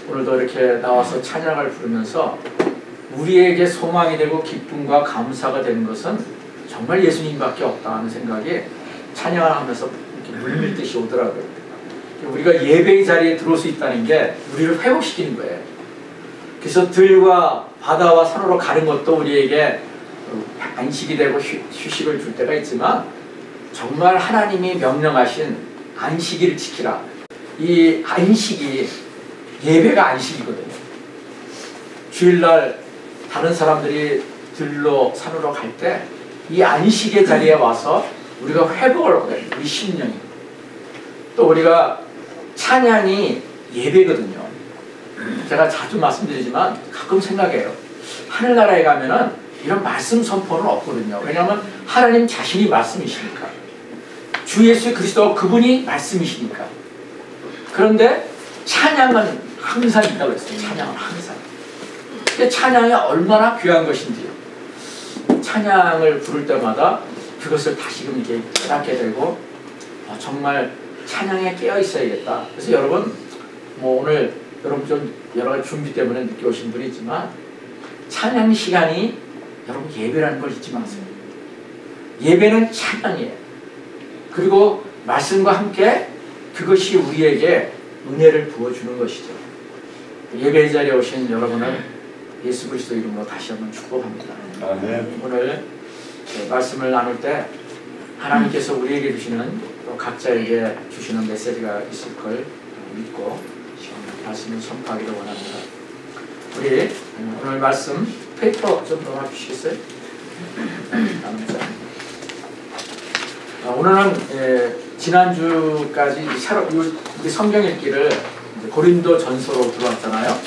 오늘도 이렇게 나와서 찬양을 부르면서 우리에게 소망이 되고 기쁨과 감사가 되는 것은 정말 예수님밖에 없다는 생각이 찬양을 하면서 이렇게 물밀듯이 오더라고요. 우리가 예배의 자리에 들어올 수 있다는 게 우리를 회복시키는 거예요. 그래서 들과 바다와 산으로 가는 것도 우리에게 안식이 되고 휴식을 줄 때가 있지만 정말 하나님이 명령하신 안식일을 지키라. 이 안식이 예배가 안식이거든요. 주일날 다른 사람들이 들로 산으로 갈 때 이 안식의 자리에 와서 우리가 회복을 얻어요. 우리 심령이. 또 우리가 찬양이 예배거든요. 제가 자주 말씀드리지만 가끔 생각해요. 하늘나라에 가면은 이런 말씀 선포는 없거든요. 왜냐하면 하나님 자신이 말씀이시니까. 주 예수 그리스도 그분이 말씀이시니까. 그런데 찬양은 항상 있다고 했어요. 찬양은 항상. 근데 찬양이 얼마나 귀한 것인지 찬양을 부를 때마다 그것을 다시금 이렇게 깨닫게 되고 정말 찬양에 깨어 있어야겠다. 그래서 여러분 오늘 여러분 좀 여러 가지 준비 때문에 늦게 오신 분이 있지만 찬양 시간이 여러분 예배라는 걸 잊지 마세요. 예배는 찬양이에요. 그리고 말씀과 함께 그것이 우리에게 은혜를 부어주는 것이죠. 예배 자리에 오신 여러분을 예수 그리스도 이름으로 다시 한번 축복합니다. 아멘. 오늘 말씀을 나눌 때 하나님께서 우리에게 주시는 또 각자에게 주시는 메시지가 있을 걸 믿고 말씀을 선포하기를 원합니다. 우리 오늘 말씀 페이퍼 좀 넣어주시겠어요? 오늘은 지난주까지 우리 성경 읽기를 고린도 전서로 들어왔잖아요.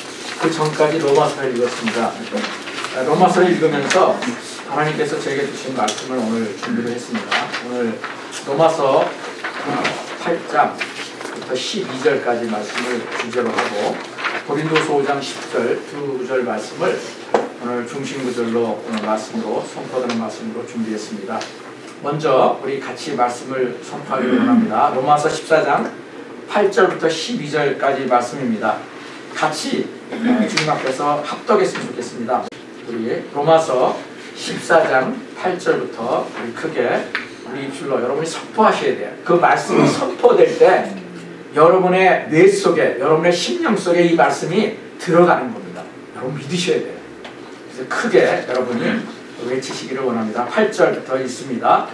그 전까지 로마서를 읽었습니다. 로마서를 읽으면서 하나님께서 저에게 주신 말씀을 오늘 준비를 했습니다. 오늘 로마서 8장부터 12절까지 말씀을 주제로 하고 고린도서 5장 10절 두 구절 말씀을 오늘 중심 구절로 오늘 말씀으로 선포되는 말씀으로 준비했습니다. 먼저 우리 같이 말씀을 선포하기를 원합니다. 로마서 14장 8절부터 12절까지 말씀입니다. 같이 주님 앞에서 합독했으면 좋겠습니다. 우리 로마서 14장 8절부터 우리 크게 우리 입술로 여러분이 선포하셔야 돼요. 그 말씀이 선포될 때 여러분의 뇌 속에 여러분의 심령 속에 이 말씀이 들어가는 겁니다. 여러분 믿으셔야 돼요. 그래서 크게 여러분이 외치시기를 원합니다. 8절부터 있습니다.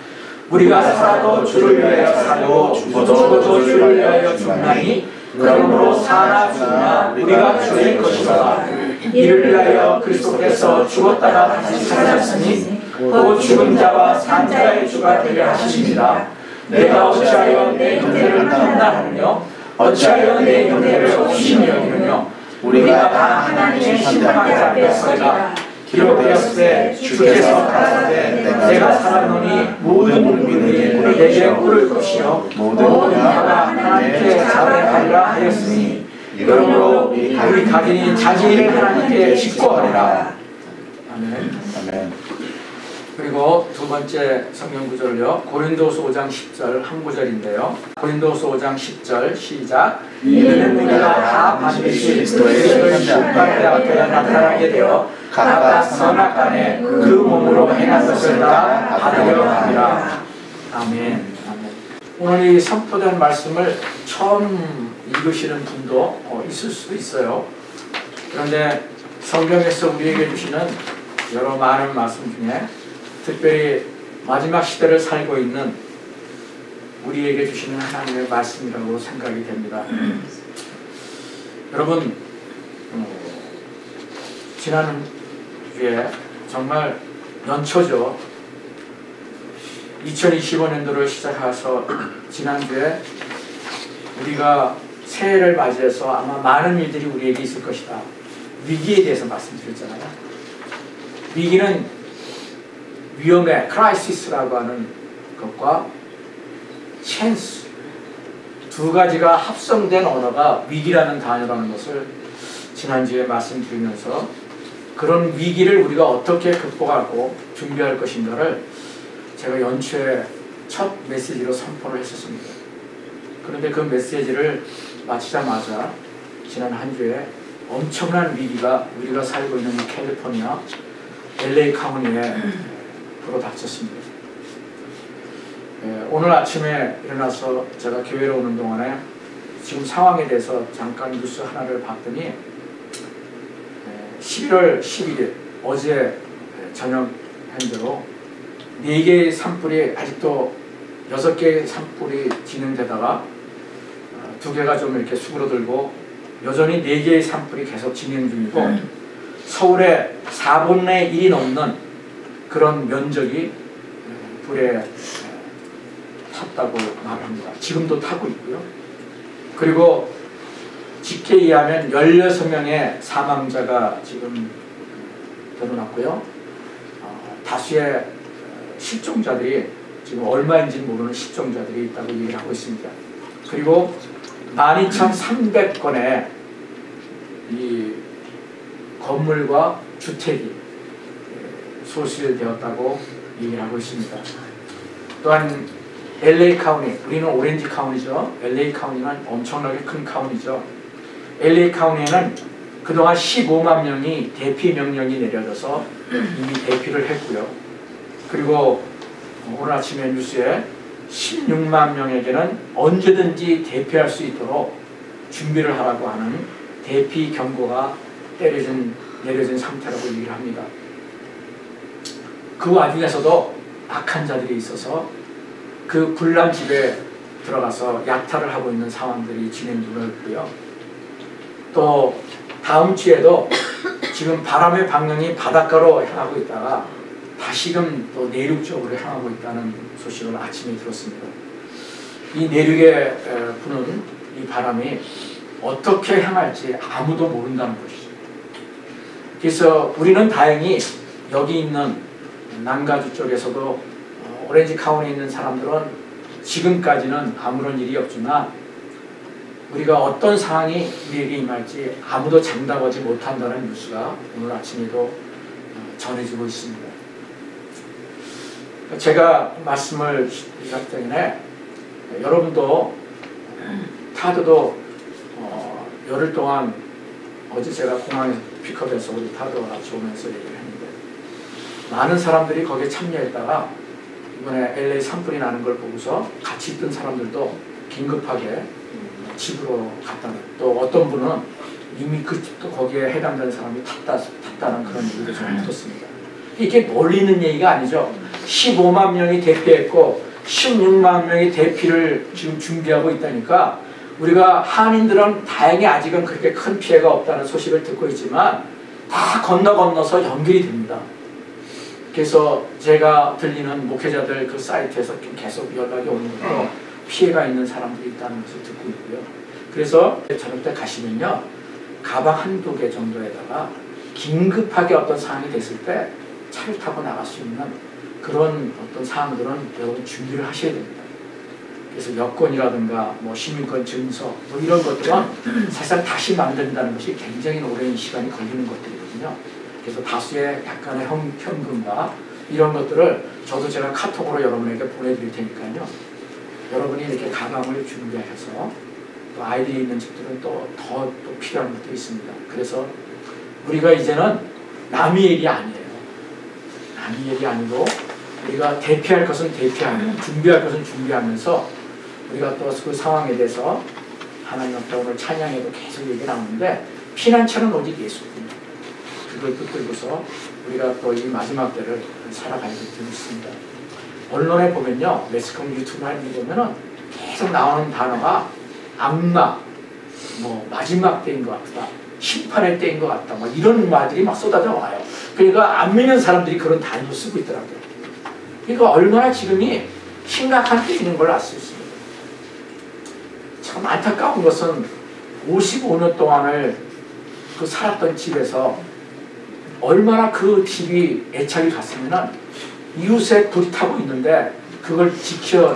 우리가 살아도 주를 위하여 살고 죽어도 주를 위하여 죽나니 그러므로 사나 죽으나 우리가 주의 것이로다. 이를 위하여 그리스도께서 죽었다가 다시 살아났으니 곧 죽은 자와 산 자의 주가 되게 하십니다. 내가 어찌하여 내 형제를 판단하느뇨? 어찌하여 내 형제를 없이히 여기느뇨? 우리가 다 하나님의 심판의 앞에 서리라. 기록되었을 때 주께서 가라사대 내가 살았노니 모든 국민이 내게 꿀을 것이요 모든 나라가 하나님께 자랑하리라 하였으니 그러므로 우리 각인이 자기 일을 하나님께 직고하리라. 아멘. 아멘. 그리고 두 번째 성경 구절을요. 고린도서 5장 10절 한 구절인데요. 고린도서 5장 10절 시작. 이는 우리가 다 반드시 그리스도의 심판대 앞에 나타나게 되어 각각 선악간에 그 몸으로 행한 것을 다 받으려 합니다. 아멘. 아멘. 오늘 이 선포된 말씀을 처음 읽으시는 분도 있을 수도 있어요. 그런데 성경에서 우리에게 주시는 여러 많은 말씀 중에 특별히 마지막 시대를 살고 있는 우리에게 주시는 하나님의 말씀이라고 생각이 됩니다. 여러분 지난주에 정말 연초죠. 2025년도를 시작해서 지난주에 우리가 새해를 맞이해서 아마 많은 일들이 우리에게 있을 것이다. 위기에 대해서 말씀드렸잖아요. 위기는 위험의 크라이시스라고 하는 것과 찬스 두 가지가 합성된 언어가 위기라는 단어라는 것을 지난주에 말씀드리면서 그런 위기를 우리가 어떻게 극복하고 준비할 것인가를 제가 연초에 첫 메시지로 선포를 했었습니다. 그런데 그 메시지를 마치자마자 지난 한 주에 엄청난 위기가 우리가 살고 있는 이 캘리포니아 LA 카운티에 불어닥쳤습니다. 오늘 아침에 일어나서 제가 교회로 오는 동안에 지금 상황에 대해서 잠깐 뉴스 하나를 봤더니 11월 11일 어제 저녁 현재로 4개의 산불이 아직도 6개의 산불이 진행되다가 2개가 좀 이렇게 수그러들고 여전히 4개의 산불이 계속 진행 중이고 서울의 4분의 1이 넘는 그런 면적이 불에 탔다고 말합니다. 지금도 타고 있고요. 그리고 집계에 의하면 16명의 사망자가 지금 드러났고요. 다수의 실종자들이 지금 얼마인지는 모르는 실종자들이 있다고 얘기를 하고 있습니다. 그리고 12,300건의 이 건물과 주택이 소실되었다고 얘기를 하고 있습니다. 또한 LA 카운티, 우리는 오렌지 카운티죠. LA 카운티는 엄청나게 큰 카운티죠. LA 카운티에는 그동안 15만 명이 대피 명령이 내려져서 이미 대피를 했고요. 그리고 오늘 아침에 뉴스에 16만 명에게는 언제든지 대피할 수 있도록 준비를 하라고 하는 대피 경고가 내려진 상태라고 얘기를 합니다. 그 와중에서도 악한 자들이 있어서 그 불난 집에 들어가서 약탈을 하고 있는 상황들이 진행 중이고요. 또 다음 주에도 지금 바람의 방향이 바닷가로 향하고 있다가 다시금 또 내륙 쪽으로 향하고 있다는 소식을 아침에 들었습니다. 이 내륙에 부는 이 바람이 어떻게 향할지 아무도 모른다는 것이죠. 그래서 우리는 다행히 여기 있는 남가주 쪽에서도 오렌지 카운티에 있는 사람들은 지금까지는 아무런 일이 없지만 우리가 어떤 상황이 우리에게 임할지 아무도 장담하지 못한다는 뉴스가 오늘 아침에도 전해지고 있습니다. 제가 말씀을 시작 전에 여러분도 타드도 열흘 동안 어제 제가 공항에서 픽업해서 우리 타드와 같이 오면서 얘기를 했는데 많은 사람들이 거기에 참여했다가 이번에 LA 산불이 나는 걸 보고서 같이 있던 사람들도 긴급하게 집으로 갔다는, 또 어떤 분은 이미 그 집도 거기에 해당되는 사람이 탔다는 그런 얘기를 좀 들었습니다. 이게 멀리 있는 얘기가 아니죠. 15만 명이 대피했고 16만 명이 대피를 지금 준비하고 있다니까 우리가 한인들은 다행히 아직은 그렇게 큰 피해가 없다는 소식을 듣고 있지만 다 건너서 연결이 됩니다. 그래서 제가 들리는 목회자들 그 사이트에서 계속 연락이 오는 것도 피해가 있는 사람들이 있다는 것을 듣고 있고요. 그래서 저녁 때 가시면요, 가방 한두 개 정도에다가 긴급하게 어떤 상황이 됐을 때 차를 타고 나갈 수 있는 그런 어떤 사항들은 여러분 준비를 하셔야 됩니다. 그래서 여권이라든가 뭐 시민권 증서 뭐 이런 것들은 사실 다시 만든다는 것이 굉장히 오랜 시간이 걸리는 것들이거든요. 그래서 다수의 약간의 현금과 이런 것들을 저도 제가 카톡으로 여러분에게 보내드릴 테니까요. 여러분이 이렇게 가방을 준비하셔서 또 아이들이 있는 집들은 또 필요한 것도 있습니다. 그래서 우리가 이제는 남의 일이 아니에요. 남의 일이 아니고 우리가 대피할 것은 대피하고 준비할 것은 준비하면서 우리가 또 그 상황에 대해서 하나님 앞에 오늘 찬양에도 계속 얘기 나오는데 피난처는 오직 예수입니다. 그걸 붙들고서 우리가 또 이 마지막 때를 살아가야 될 줄 믿습니다. 언론에 보면요, 매스컴 유튜브에 보면은 계속 나오는 단어가 악마, 뭐 마지막 때인 것 같다, 심판의 때인 것 같다, 뭐 이런 말들이 막 쏟아져 와요. 그러니까 안 믿는 사람들이 그런 단어를 쓰고 있더라고요. 그러니까 얼마나 지금이 심각한 때 있는 걸 알 수 있습니다. 참 안타까운 것은 55년 동안을 그 살았던 집에서 얼마나 그 집이 애착이 갔으면은 이웃에 불이 타고 있는데 그걸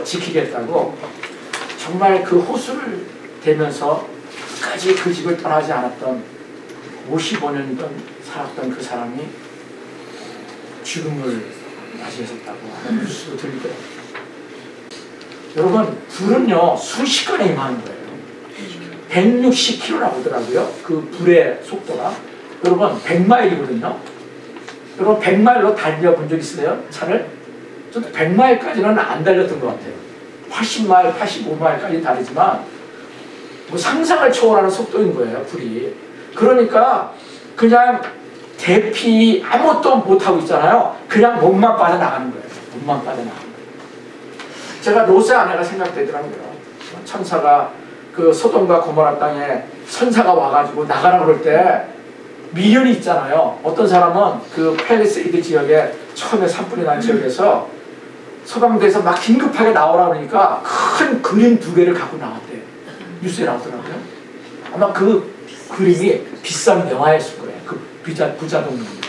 지키겠다고 정말 그 호수를 대면서 끝까지 그 집을 떠나지 않았던 55년이던 살았던 그 사람이 죽음을 맞이했었다고 하는 뉴스도 들리더라고요. 여러분, 불은요 수식간에 임하는 거예요. 160km라고 하더라고요. 그 불의 속도가. 여러분 100마일이거든요. 여러분 100마일로 달려본 적 있으세요? 차를? 저도 100마일까지는 안 달렸던 것 같아요. 80마일, 85마일까지 다르지만 뭐 상상을 초월하는 속도인 거예요, 불이. 그러니까 그냥 대피 아무것도 못하고 있잖아요. 그냥 몸만 빠져나가는 거예요. 몸만 빠져나가는 거예요. 제가 롯의 아내가 생각되더라고요. 천사가 그 소돔과 고모라 땅에 천사가 와가지고 나가라 그럴 때 미련이 있잖아요. 어떤 사람은 그 팰리세이드 지역에 처음에 산불이 난 지역에서 소방대에서 막 긴급하게 나오라 그러니까 큰 그림 2개를 갖고 나왔대요. 뉴스에 나오더라고요. 아마 그 그림이 비싼 명화였을 거예요. 그 부자 동네입니다.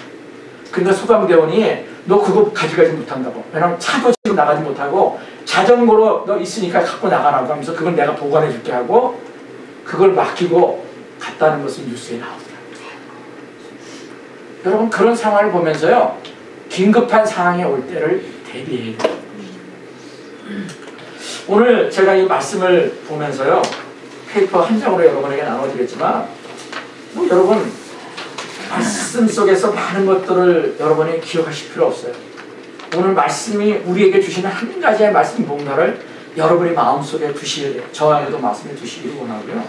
그러니까 소방대원이 너 그거 가져가지 못한다고. 왜냐면 차도 지금 나가지 못하고 자전거로 너 있으니까 갖고 나가라고 하면서 그걸 내가 보관해 줄게 하고 그걸 맡기고 갔다는 것은 뉴스에 나오더라고요. 여러분 그런 상황을 보면서요. 긴급한 상황이 올 때를 대비해야 돼요. 오늘 제가 이 말씀을 보면서요. 페이퍼 한 장으로 여러분에게 나눠드렸지만 뭐 여러분 말씀 속에서 많은 것들을 여러분이 기억하실 필요 없어요. 오늘 말씀이 우리에게 주시는 한 가지의 말씀 뭔가를 여러분의 마음속에 두셔야 돼요. 저에게도 말씀을 두시기를 원하고요.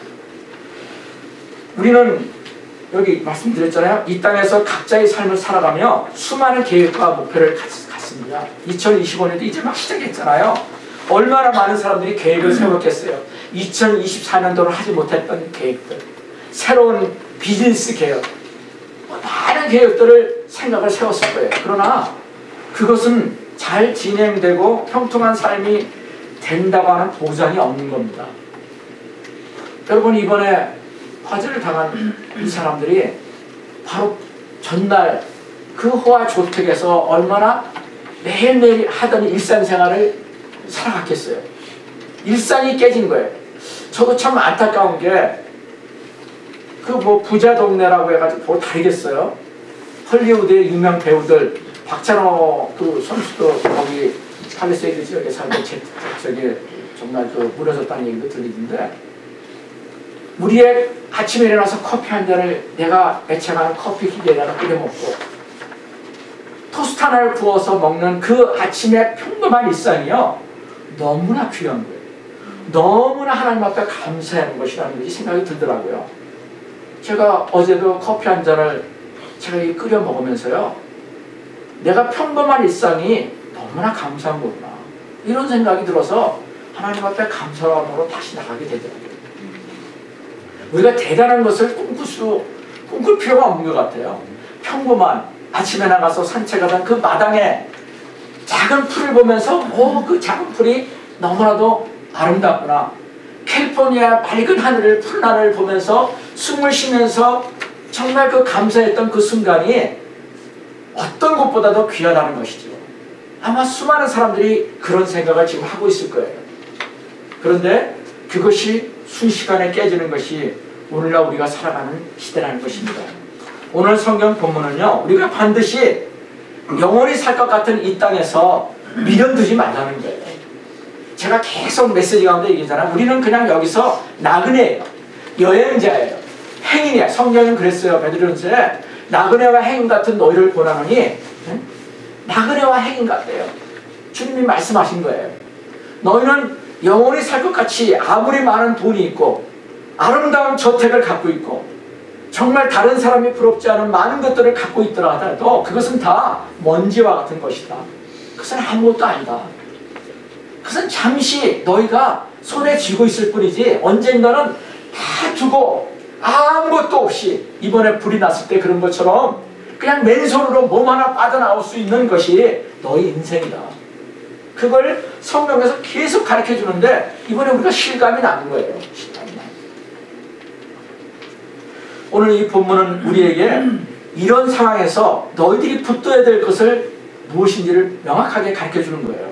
우리는 여기 말씀드렸잖아요. 이 땅에서 각자의 삶을 살아가며 수많은 계획과 목표를 갖습니다. 2025년도 이제 막 시작했잖아요. 얼마나 많은 사람들이 계획을 세웠겠어요. 2024년도로 하지 못했던 계획들, 새로운 비즈니스 계획, 많은 계획들을 생각을 세웠을 거예요. 그러나 그것은 잘 진행되고 형통한 삶이 된다고 하는 보장이 없는 겁니다. 여러분 이번에 화재를 당한 이 사람들이 바로 전날 그 호화 조택에서 얼마나 매일매일 하던 일상생활을 살아갔겠어요. 일상이 깨진 거예요. 저도 참 안타까운 게 그 뭐 부자 동네라고 해가지고 뭐 다르겠어요. 헐리우드의 유명 배우들 박찬호 그 선수도 거기 팔리세이드 지역에 살고 저기 정말 그 무너졌다는 얘기도 들리던데 우리의 아침에 일어나서 커피 한 잔을 내가 애착하는 커피 기계에다가 끓여 먹고 토스트 하나를 구워서 먹는 그 아침의 평범한 일상이요 너무나 귀한 거예요. 너무나 하나님 앞에 감사하는 것이라는 것이 생각이 들더라고요. 제가 어제도 커피 한 잔을 제가 끓여 먹으면서요 내가 평범한 일상이 너무나 감사한 거구나 이런 생각이 들어서 하나님 앞에 감사함으로 다시 나가게 되더라고요. 우리가 대단한 것을 꿈꿀 필요가 없는 것 같아요. 평범한 아침에 나가서 산책하던 그 마당에 작은 풀을 보면서 그 작은 풀이 너무나도 아름답구나. 캘리포니아 맑은 하늘을 푸른 하늘을 보면서 숨을 쉬면서 정말 그 감사했던 그 순간이 어떤 것보다도 귀하다는 것이죠. 아마 수많은 사람들이 그런 생각을 지금 하고 있을 거예요. 그런데 그것이 순식간에 깨지는 것이 오늘날 우리가 살아가는 시대라는 것입니다. 오늘 성경 본문은요 우리가 반드시 영원히 살 것 같은 이 땅에서 미련 두지 말라는 거예요. 제가 계속 메시지 가운데 얘기하잖아요. 우리는 그냥 여기서 나그네예요. 여행자예요. 행인이야. 성경은 그랬어요. 베드로전서에 나그네와 행인 같은 너희를 보라느니 나그네와 행인 같대요. 주님이 말씀하신 거예요. 너희는 영원히 살 것 같이 아무리 많은 돈이 있고 아름다운 저택을 갖고 있고 정말 다른 사람이 부럽지 않은 많은 것들을 갖고 있더라 하더라도 그것은 다 먼지와 같은 것이다. 그것은 아무것도 아니다. 그것은 잠시 너희가 손에 쥐고 있을 뿐이지 언젠가는 다 두고 아무것도 없이 이번에 불이 났을 때 그런 것처럼 그냥 맨손으로 몸 하나 빠져나올 수 있는 것이 너희 인생이다. 그걸 성경에서 계속 가르쳐 주는데 이번에 우리가 실감이 나는 거예요. 실감이 나는. 오늘 이 본문은 우리에게 이런 상황에서 너희들이 붙들어야 될 것을 무엇인지를 명확하게 가르쳐 주는 거예요.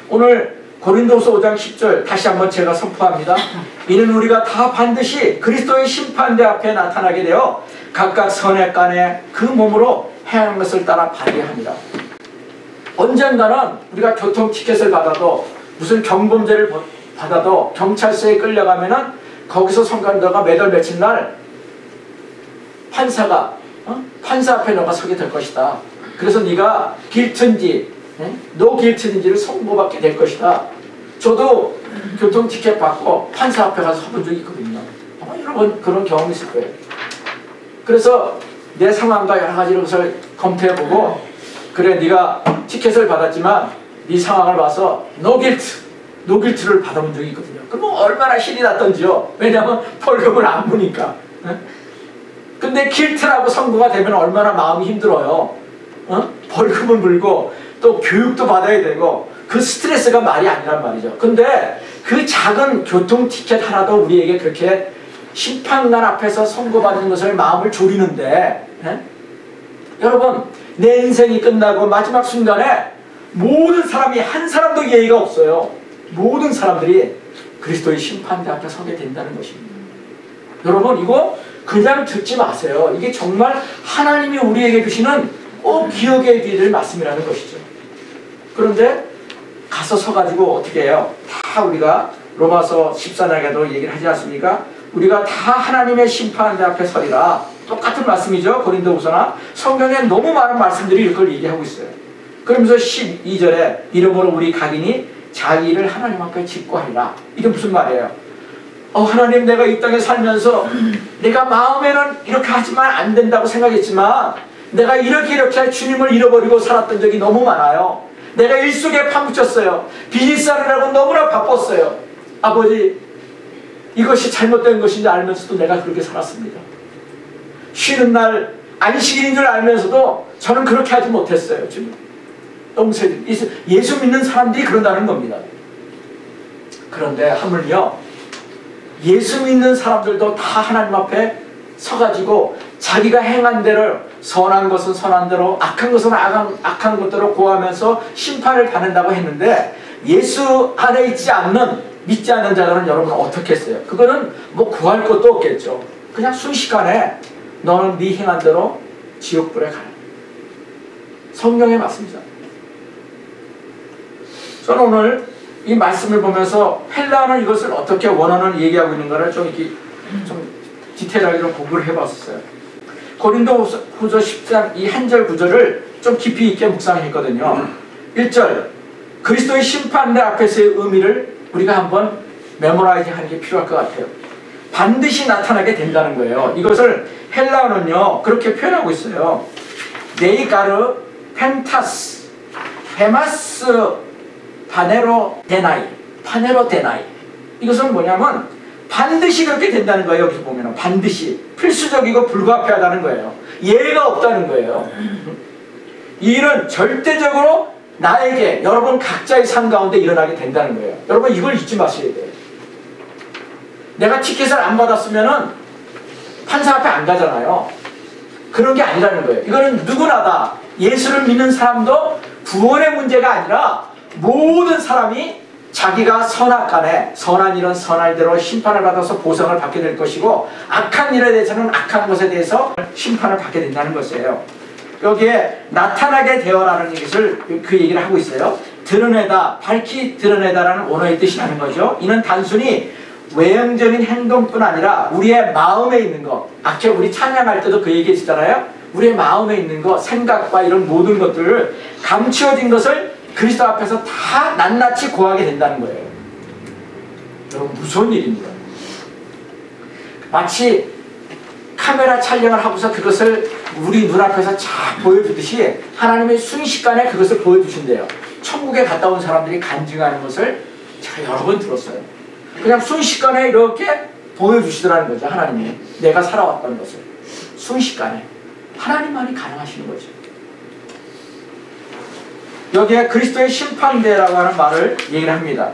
오늘 고린도서 5장 10절 다시 한번 제가 선포합니다. 이는 우리가 다 반드시 그리스도의 심판대 앞에 나타나게 되어 각각 선악간에 그 몸으로 행한 것을 따라 발휘합니다. 언젠가는 우리가 교통 티켓을 받아도 무슨 경범죄를 받아도 경찰서에 끌려가면은 거기서 선관자가 몇 월 며칠 날 판사가 판사 앞에 너가 서게 될 것이다. 그래서 네가 길트인지 노 길트인지를 선고받게 될 것이다. 저도 교통 티켓 받고 판사 앞에 가서 서본 적이 있거든요. 여러 번 그런 경험이 있을 거예요. 그래서 내 상황과 여러 가지 것을 검토해보고 그래 네가 티켓을 받았지만 네 상황을 봐서 노 길트를 받아본 적이 있거든요. 그럼 얼마나 신이 났던지요. 왜냐하면 벌금을 안 무니까. 근데 길트라고 선고가 되면 얼마나 마음이 힘들어요. 벌금을 물고 또 교육도 받아야 되고 그 스트레스가 말이 아니란 말이죠. 근데 그 작은 교통 티켓 하나도 우리에게 그렇게 심판관 앞에서 선고받는 것을 마음을 졸이는데 여러분 내 인생이 끝나고 마지막 순간에 모든 사람이 한 사람도 예의가 없어요. 모든 사람들이 그리스도의 심판대 앞에 서게 된다는 것입니다. 여러분 이거 그냥 듣지 마세요. 이게 정말 하나님이 우리에게 주시는 꼭 기억해야 될 말씀이라는 것이죠. 그런데 가서 서가지고 어떻게 해요? 다 우리가 로마서 14장에도 얘기를 하지 않습니까? 우리가 다 하나님의 심판대 앞에 서리라. 똑같은 말씀이죠. 고린도후서나 성경에 너무 많은 말씀들이 이걸 얘기하고 있어요. 그러면서 12절에 이러므로 우리 각인이 자기 일을 하나님 앞에 직고하리라. 이게 무슨 말이에요? 하나님 내가 이 땅에 살면서 내가 마음에는 이렇게 하지만 안 된다고 생각했지만 내가 이렇게 주님을 잃어버리고 살았던 적이 너무 많아요. 내가 일 속에 파묻혔어요. 비즈니스하느라고 너무나 바빴어요. 아버지 이것이 잘못된 것인지 알면서도 내가 그렇게 살았습니다. 쉬는 날 안식일인 줄 알면서도 저는 그렇게 하지 못했어요. 지금 예수 믿는 사람들이 그런다는 겁니다. 그런데 하물며 예수 믿는 사람들도 다 하나님 앞에 서가지고 자기가 행한 대로 선한 것은 선한 대로 악한 것은 악한 것대로 고하면서 심판을 받는다고 했는데 예수 안에 있지 않는 믿지 않는 자들은 여러분 어떻게 했어요? 그거는 뭐 구할 것도 없겠죠. 그냥 순식간에 너는 네 행한 대로 지옥불에 가라. 성경의 말씀이죠. 저는 오늘 이 말씀을 보면서 헬라어는 이것을 어떻게 원어는 얘기하고 있는가를 좀 이렇게 좀 디테일하게 좀 공부를 해봤었어요. 고린도후서 10장 이 한 절 구절을 좀 깊이 있게 묵상했거든요. 1절 그리스도의 심판대 앞에서의 의미를 우리가 한번 메모라이즈 하는 게 필요할 것 같아요. 반드시 나타나게 된다는 거예요. 이것을 헬라어는요 그렇게 표현하고 있어요. 네이가르 펜타스 헤마스 파네로 데나이. 이것은 뭐냐면 반드시 그렇게 된다는 거예요. 여기서 보면 반드시 필수적이고 불가피하다는 거예요. 예외가 없다는 거예요. 이 일은 절대적으로 나에게 여러분 각자의 삶 가운데 일어나게 된다는 거예요. 여러분 이걸 잊지 마셔야 돼요. 내가 티켓을 안 받았으면은 판사 앞에 안 가잖아요. 그런 게 아니라는 거예요. 이거는 누구나 다 예수를 믿는 사람도 구원의 문제가 아니라 모든 사람이 자기가 선악간에 선한 일은 선한 대로 심판을 받아서 보상을 받게 될 것이고 악한 일에 대해서는 악한 것에 대해서 심판을 받게 된다는 것이에요. 여기에 나타나게 되어라는 것을 그 얘기를 하고 있어요. 드러내다, 밝히 드러내다라는 원어의 뜻이 나는 거죠. 이는 단순히 외형적인 행동뿐 아니라 우리의 마음에 있는 것. 아까 우리 찬양할 때도 그 얘기 했잖아요. 우리의 마음에 있는 것, 생각과 이런 모든 것들을 감추어진 것을 그리스도 앞에서 다 낱낱이 고하게 된다는 거예요. 여러분 무서운 일입니다. 마치 카메라 촬영을 하고서 그것을 우리 눈앞에서 쫙 보여주듯이 하나님의 순식간에 그것을 보여주신대요. 천국에 갔다 온 사람들이 간증하는 것을 제가 여러 번 들었어요. 그냥 순식간에 이렇게 보여주시더라는 거죠. 하나님이 내가 살아왔던 것을 순식간에 하나님만이 가능하시는 거죠. 여기에 그리스도의 심판대라고 하는 말을 얘기를 합니다.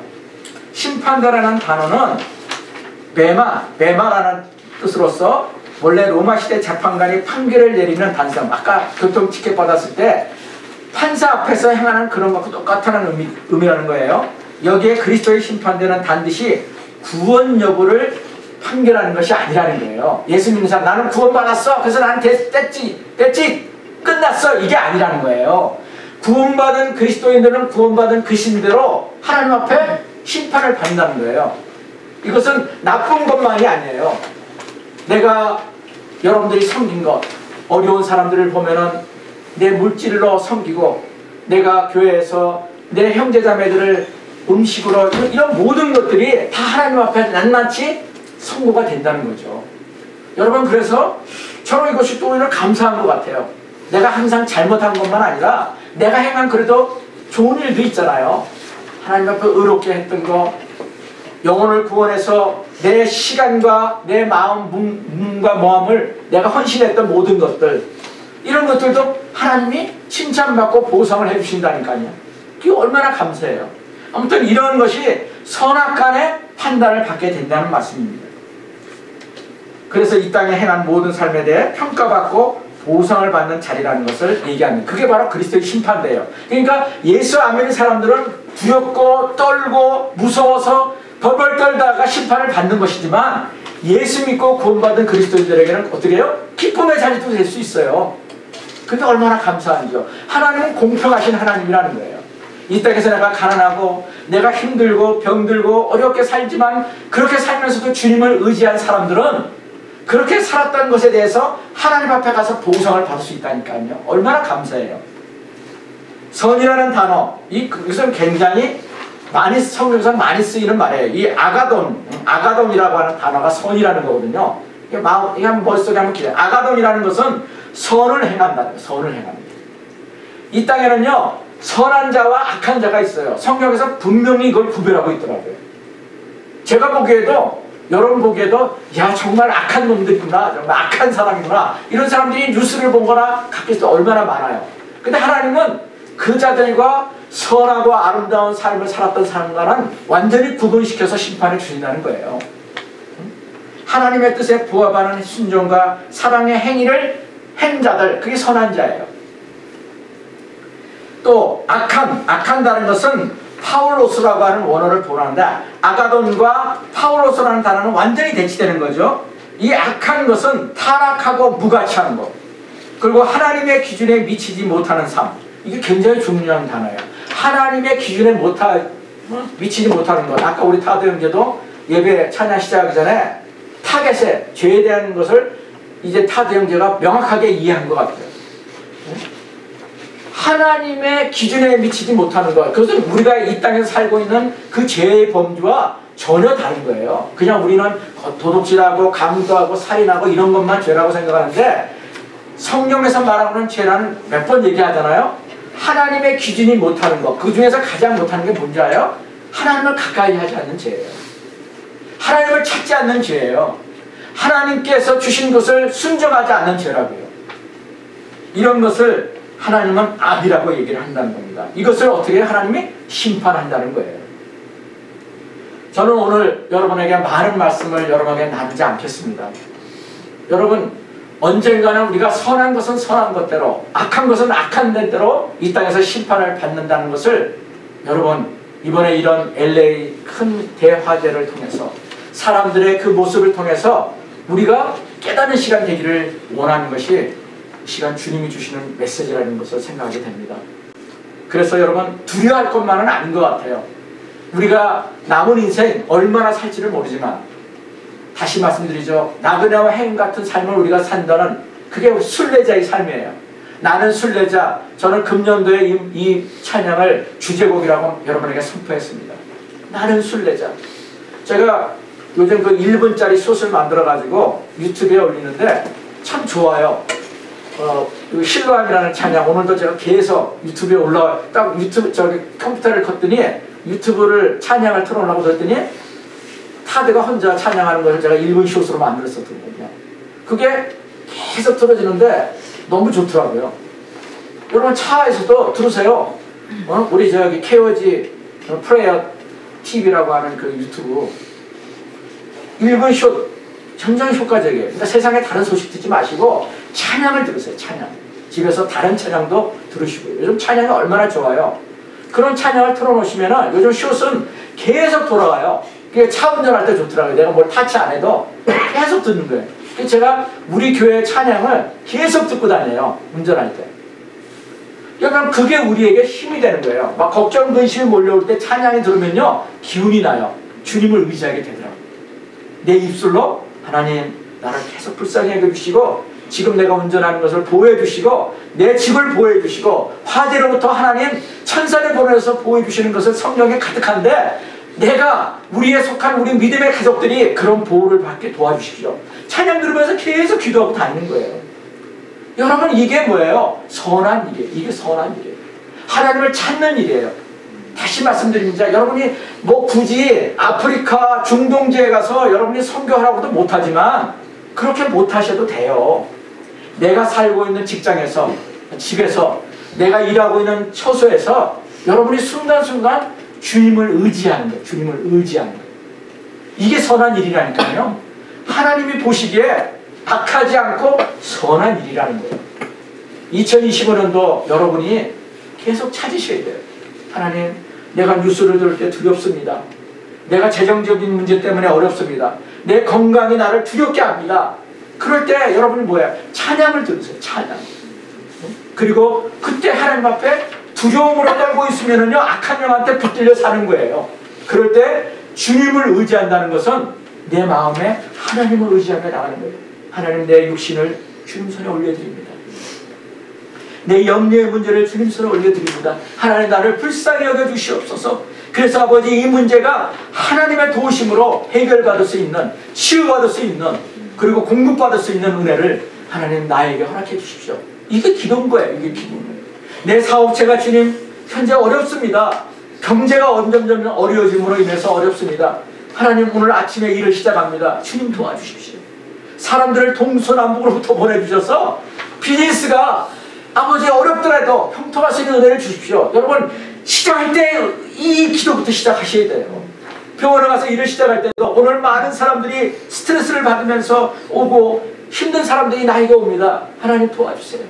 심판대라는 단어는 베마라는 뜻으로서 원래 로마 시대 재판관이 판결을 내리는 단성. 아까 교통 티켓 받았을 때 판사 앞에서 행하는 그런 것과 똑같은 의미라는 거예요. 여기에 그리스도의 심판대는 반드시 구원 여부를 판결하는 것이 아니라는 거예요. 예수 믿는 사람 나는 구원받았어. 그래서 나는 됐지 끝났어. 이게 아니라는 거예요. 구원받은 그리스도인들은 구원받은 그 신대로 하나님 앞에 심판을 받는다는 거예요. 이것은 나쁜 것만이 아니에요. 내가 여러분들이 섬긴 것, 어려운 사람들을 보면은 내 물질로 섬기고, 내가 교회에서 내 형제자매들을 음식으로, 이런 모든 것들이 다 하나님 앞에 낱낱이 선고가 된다는 거죠. 여러분, 그래서 저는 이것이 또 오히려 감사한 것 같아요. 내가 항상 잘못한 것만 아니라 내가 행한 그래도 좋은 일도 있잖아요. 하나님 앞에 의롭게 했던 거, 영혼을 구원해서 내 시간과 내 마음, 몸과 마음을 내가 헌신했던 모든 것들, 이런 것들도 하나님이 칭찬받고 보상을 해주신다니까요. 그게 얼마나 감사해요. 아무튼 이런 것이 선악간의 판단을 받게 된다는 말씀입니다. 그래서 이 땅에 행한 모든 삶에 대해 평가받고 보상을 받는 자리라는 것을 얘기합니다. 그게 바로 그리스도의 심판대예요. 그러니까 예수 안 믿는 사람들은 두렵고 떨고 무서워서 벌벌 떨다가 심판을 받는 것이지만, 예수 믿고 구원받은 그리스도인들에게는 어떻게 해요? 기쁨의 자리도 될 수 있어요. 그게 얼마나 감사한지요. 하나님은 공평하신 하나님이라는 거예요. 이 땅에서 내가 가난하고 내가 힘들고 병들고 어렵게 살지만, 그렇게 살면서도 주님을 의지한 사람들은 그렇게 살았다는 것에 대해서 하나님 앞에 가서 보상을 받을 수 있다니까요. 얼마나 감사해요. 선이라는 단어, 이것은 굉장히 많이, 성경에서 많이 쓰이는 말이에요. 이 아가돈이라고 하는 단어가 선이라는 거거든요. 이게 한번 머릿속에 한번 기대요. 아가돈이라는 것은 선을 행한다는 거예요. 선을 행합니다. 이 땅에는요, 선한 자와 악한 자가 있어요. 성경에서 분명히 이걸 구별하고 있더라고요. 제가 보기에도, 여러분 보기에도, 야, 정말 악한 놈들이구나, 정말 악한 사람이구나, 이런 사람들이 뉴스를 보거나 가끔씩 얼마나 많아요. 근데 하나님은 그 자들과 선하고 아름다운 삶을 살았던 사람과는 완전히 구분시켜서 심판을 주신다는 거예요. 하나님의 뜻에 부합하는 순종과 사랑의 행위를 한 자들, 그게 선한 자예요. 또 악한다는 것은 파울로스라고 하는 원어를 본하는데, 아가돈과 파울로스라는 단어는 완전히 대치되는 거죠. 이 악한 것은 타락하고 무가치하는 것, 그리고 하나님의 기준에 미치지 못하는 삶, 이게 굉장히 중요한 단어예요. 하나님의 기준에 미치지 못하는 것. 아까 우리 타드 형제도 예배 찬양 시작하기 전에 타겟에, 죄에 대한 것을 이제 타드 형제가 명확하게 이해한 것 같아요. 하나님의 기준에 미치지 못하는 것, 그것은 우리가 이 땅에서 살고 있는 그 죄의 범주와 전혀 다른 거예요. 그냥 우리는 도둑질하고 강도하고 살인하고 이런 것만 죄라고 생각하는데, 성경에서 말하는 죄라는 몇 번 얘기하잖아요. 하나님의 기준이 못하는 것, 그 중에서 가장 못하는 게 뭔지 알아요? 하나님을 가까이 하지 않는 죄예요. 하나님을 찾지 않는 죄예요. 하나님께서 주신 것을 순종하지 않는 죄라고요. 이런 것을 하나님은 악이라고 얘기를 한다는 겁니다. 이것을 어떻게 하나님이 심판한다는 거예요. 저는 오늘 여러분에게 많은 말씀을 여러분에게 나누지 않겠습니다. 여러분, 언젠가는 우리가 선한 것은 선한 것대로, 악한 것은 악한 대로 이 땅에서 심판을 받는다는 것을, 여러분, 이번에 이런 LA 큰 대화재를 통해서, 사람들의 그 모습을 통해서 우리가 깨닫는 시간 되기를 원하는 것이 시간 주님이 주시는 메시지라는 것을 생각하게 됩니다. 그래서 여러분, 두려워할 것만은 아닌 것 같아요. 우리가 남은 인생 얼마나 살지를 모르지만, 다시 말씀드리죠. 나그네와 행 같은 삶을 우리가 산다는, 그게 순례자의 삶이에요. 나는 순례자. 저는 금년도에 이 찬양을 주제곡이라고 여러분에게 선포했습니다. 나는 순례자. 제가 요즘 그 1분짜리 숏을 만들어가지고 유튜브에 올리는데 참 좋아요. 실로암이라는 찬양, 오늘도 제가 계속 유튜브에 올라와, 딱 유튜브, 컴퓨터를 켰더니 유튜브를 찬양을 틀어놓으려고 그랬더니 타드가 혼자 찬양하는 것을 제가 1분 숏으로 만들었었거든요. 그게 계속 틀어지는데 너무 좋더라고요. 여러분, 차에서도 들으세요. 우리 저기 KOG 프레이어 TV라고 하는 그 유튜브 1분 숏, 굉장히 효과적이에요. 그러니까 세상에 다른 소식 듣지 마시고 찬양을 들으세요. 찬양. 집에서 다른 찬양도 들으시고요. 요즘 찬양이 얼마나 좋아요. 그런 찬양을 틀어놓으시면 요즘 숏은 계속 돌아와요. 그게 차 운전할 때 좋더라고요. 내가 뭘 타치 안 해도 계속 듣는 거예요. 그래서 제가 우리 교회 찬양을 계속 듣고 다녀요. 운전할 때. 그러니까 그게 우리에게 힘이 되는 거예요. 막 걱정, 근심이 몰려올 때 찬양이 들으면요, 기운이 나요. 주님을 의지하게 되더라고요. 내 입술로 하나님 나를 계속 불쌍히 여겨주시고 지금 내가 운전하는 것을 보호해주시고 내 집을 보호해주시고 화재로부터 하나님 천사를 보내서 보호해주시는 것을 성령에 가득한데 내가 우리에 속한 우리 믿음의 가족들이 그런 보호를 받게 도와주십시오. 찬양 들으면서 계속 기도하고 다니는 거예요. 여러분 이게 뭐예요? 선한 일이에요. 이게 선한 일이에요. 하나님을 찾는 일이에요. 다시 말씀드립니다. 여러분이 뭐 굳이 아프리카 중동지에 가서 여러분이 선교하라고도 못하지만 그렇게 못하셔도 돼요. 내가 살고 있는 직장에서 집에서 내가 일하고 있는 처소에서 여러분이 순간순간 주님을 의지하는 거예요. 주님을 의지하는 거예요. 이게 선한 일이라니까요. 하나님이 보시기에 악하지 않고 선한 일이라는 거예요. 2025년도 여러분이 계속 찾으셔야 돼요. 하나님, 내가 뉴스를 들을 때 두렵습니다. 내가 재정적인 문제 때문에 어렵습니다. 내 건강이 나를 두렵게 합니다. 그럴 때 여러분이 뭐야? 찬양을 들으세요. 찬양. 그리고 그때 하나님 앞에 두려움으로 떨고 있으면은요, 악한 영한테 붙들려 사는 거예요. 그럴 때 주님을 의지한다는 것은 내 마음에 하나님을 의지하며 나가는 거예요. 하나님, 내 육신을 주님 손에 올려드립니다. 내 염려의 문제를 주님 손에 올려드립니다. 하나님, 나를 불쌍히 여겨주시옵소서. 그래서 아버지, 이 문제가 하나님의 도우심으로 해결받을 수 있는, 치유받을 수 있는, 그리고 공급받을 수 있는 은혜를 하나님 나에게 허락해 주십시오. 이게 기도인 거예요. 이게 기도인 거예요. 내 사업체가 주님 현재 어렵습니다. 경제가 점점 어려워짐으로 인해서 어렵습니다. 하나님, 오늘 아침에 일을 시작합니다. 주님 도와주십시오. 사람들을 동서남북으로부터 보내주셔서 비즈니스가 아버지 어렵더라도 형통할 수 있는 은혜를 주십시오. 여러분, 시작할 때 이 기도부터 시작하셔야 돼요. 병원에 가서 일을 시작할 때도 오늘 많은 사람들이 스트레스를 받으면서 오고 힘든 사람들이 나에게 옵니다. 하나님 도와주세요.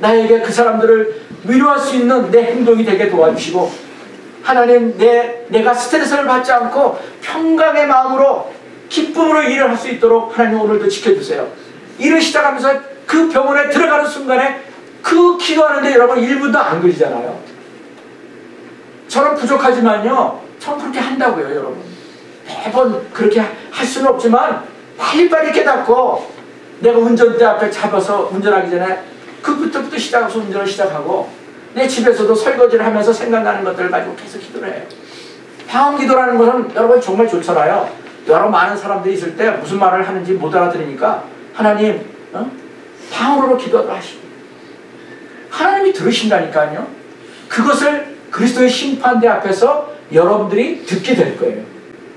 나에게 그 사람들을 위로할 수 있는 내 행동이 되게 도와주시고, 하나님, 내가 스트레스를 받지 않고 평강의 마음으로 기쁨으로 일을 할 수 있도록 하나님 오늘도 지켜주세요. 일을 시작하면서 그 병원에 들어가는 순간에 그 기도하는데 여러분 1분도 안 걸리잖아요. 저는 부족하지만요, 저는 그렇게 한다고요. 여러분, 매번 그렇게 할 수는 없지만 빨리빨리 깨닫고 내가 운전대 앞에 잡아서 운전하기 전에 그부터부터 시작해서 운전을 시작하고, 내 집에서도 설거지를 하면서 생각나는 것들을 가지고 계속 기도를 해요. 방언 기도라는 것은 여러분 정말 좋잖아요. 여러 많은 사람들이 있을 때 무슨 말을 하는지 못 알아들으니까 하나님, 방언으로 기도를 하시고 하나님이 들으신다니까요. 그것을 그리스도의 심판대 앞에서 여러분들이 듣게 될 거예요.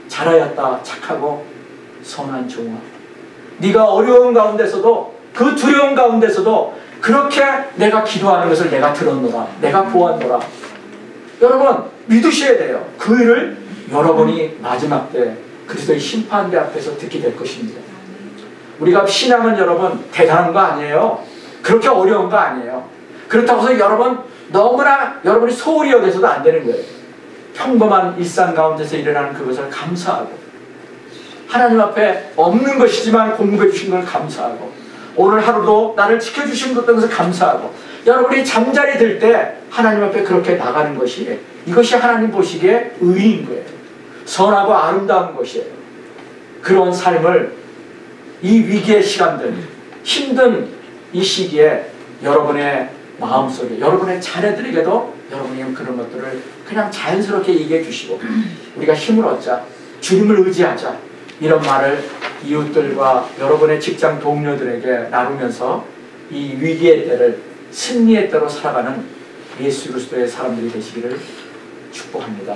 잘하였다 착하고 선한 종아, 네가 어려운 가운데서도, 그 두려운 가운데서도 그렇게 내가 기도하는 것을 내가 들었노라, 내가 보았노라. 여러분 믿으셔야 돼요. 그 일을 여러분이 마지막 때 그리스도의 심판대 앞에서 듣게 될 것입니다. 우리가 신앙은 여러분 대단한 거 아니에요. 그렇게 어려운 거 아니에요. 그렇다고 해서 여러분 너무나 여러분이 소홀히 여겨서도 안 되는 거예요. 평범한 일상 가운데서 일어나는 그것을 감사하고, 하나님 앞에 없는 것이지만 공급해 주신 걸 감사하고, 오늘 하루도 나를 지켜주신 것을 감사하고, 여러분이 잠자리 들 때 하나님 앞에 그렇게 나가는 것이, 이것이 하나님 보시기에 의인 거예요. 선하고 아름다운 것이에요. 그런 삶을 이 위기의 시간들, 힘든 이 시기에 여러분의 마음속에, 여러분의 자녀들에게도 여러분이 그런 것들을 그냥 자연스럽게 얘기해 주시고, 우리가 힘을 얻자, 주님을 의지하자, 이런 말을 이웃들과 여러분의 직장 동료들에게 나누면서 이 위기의 때를 승리의 때로 살아가는 예수 그리스도의 사람들이 되시기를 축복합니다.